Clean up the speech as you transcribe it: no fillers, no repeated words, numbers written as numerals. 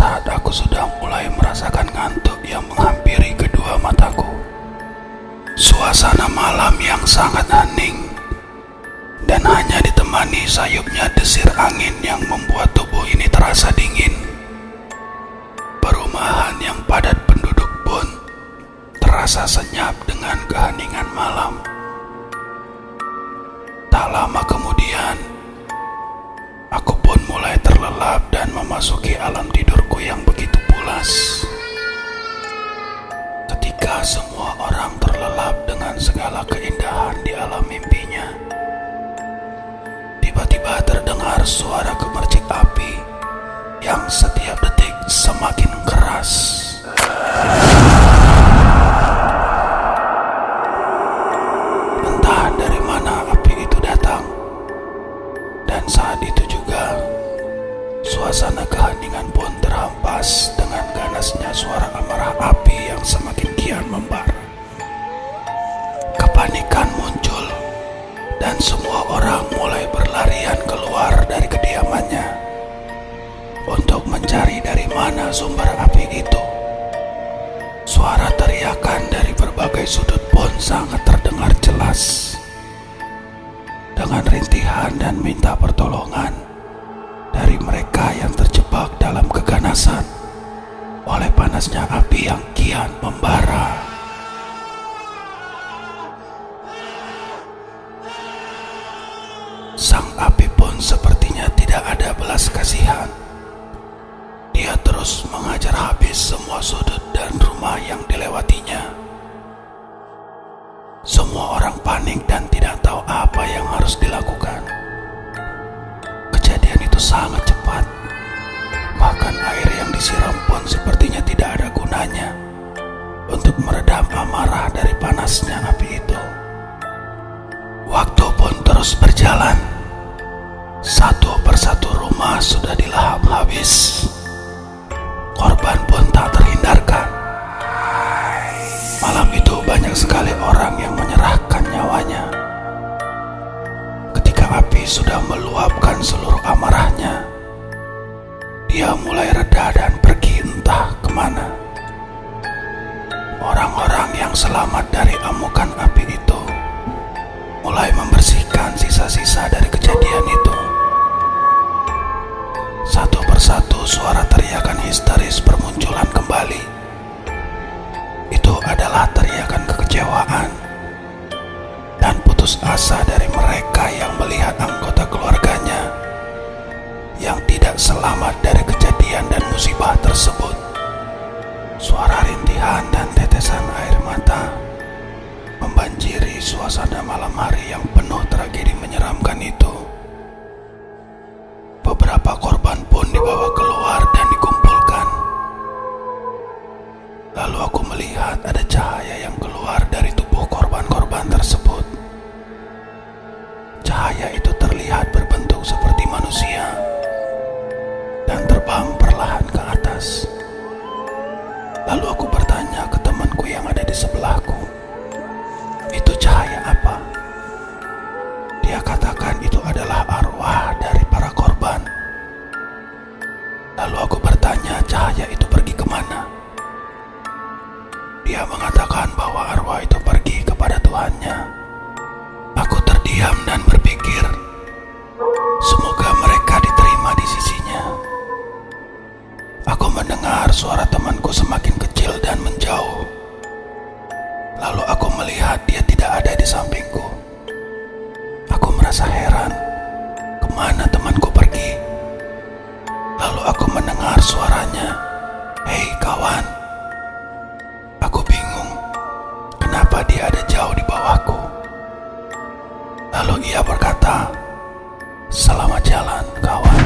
Saat aku sudah mulai merasakan ngantuk yang menghampiri kedua mataku, suasana malam yang sangat hening dan hanya ditemani sayupnya desir angin yang membuat tubuh ini terasa dingin. Perumahan yang padat penduduk pun terasa senyap dengan keheningan malam. Tak lama kemudian, aku pun mulai terlelap dan memasuki alam tidurku yang begitu pulas. Ketika semua orang terlelap dengan segala keindahan di alam mimpinya, tiba-tiba terdengar suara gemercik api yang setiap detik semakin keras. Entah dari mana api itu datang, dan saat itu juga suasana keheningan pun terhampas dengan ganasnya suara amarah api yang semakin kian membara. Kepanikan muncul dan semua orang mulai berlarian keluar dari kediamannya untuk mencari dari mana sumber api itu. Suara teriakan dari berbagai sudut pun sangat terdengar jelas. Dengan rintihan dan minta pertolongan dari mereka yang terjebak dalam keganasan oleh panasnya api yang kian membara. Sang api pun sepertinya tidak ada belas kasihan. Dia terus mengajar habis semua sudut dan rumah yang dilewatinya. Semua orang panik dan tidak tahu apa yang harus dilakukan. Kejadian itu sangat cepat. Bahkan air yang disiram pun sepertinya tidak ada gunanya untuk meredam amarah dari panasnya api itu. Waktu pun terus berjalan. Satu persatu rumah sudah dilahap habis. Korban pun tak terhindarkan. Malam itu banyak sekali orang yang menyerahkan nyawanya. Ketika api sudah meluapkan seluruh amarahnya, dia mulai reda dan pergi entah kemana. Orang-orang yang selamat dari amukan api itu mulai membersihkan sisa-sisa dari kejadian itu. Satu persatu suara teriakan histeris bermunculan kembali. Itu adalah teriakan kekecewaan dan putus asa dari mereka yang melihat anggota keluarganya yang tidak selamat dari kejadian dan musibah tersebut. Suara rintihan dan tetesan air mata membanjiri suasana malam hari yang penuh tragedi menyeramkan itu. Beberapa korban pun dibawa keluar dan dikumpulkan. Lalu aku melihat ada cahaya yang keluar dari tubuh korban-korban tersebut. Cahaya itu terlihat berbentuk seperti manusia dan terbang perlahan ke atas. Lalu aku bertanya ke temanku yang ada di sebelahku, "Itu cahaya apa?" Dia katakan itu adalah arwah dari para korban. Lalu aku bertanya cahaya itu pergi kemana. Dia mengatakan bahwa arwah itu pergi kepada Tuhannya. Aku terdiam dan berpikir, semoga mereka diterima di sisinya. Aku mendengar suara temanku semakin kecil dan menjauh. Lalu aku melihat dia tidak ada di sampingku. Aku merasa heran, kemana temanku pergi? Lalu aku mendengar suaranya, "Hei kawan." Aku bingung, kenapa dia ada jauh di bawahku. Lalu ia berkata, "Selamat jalan kawan."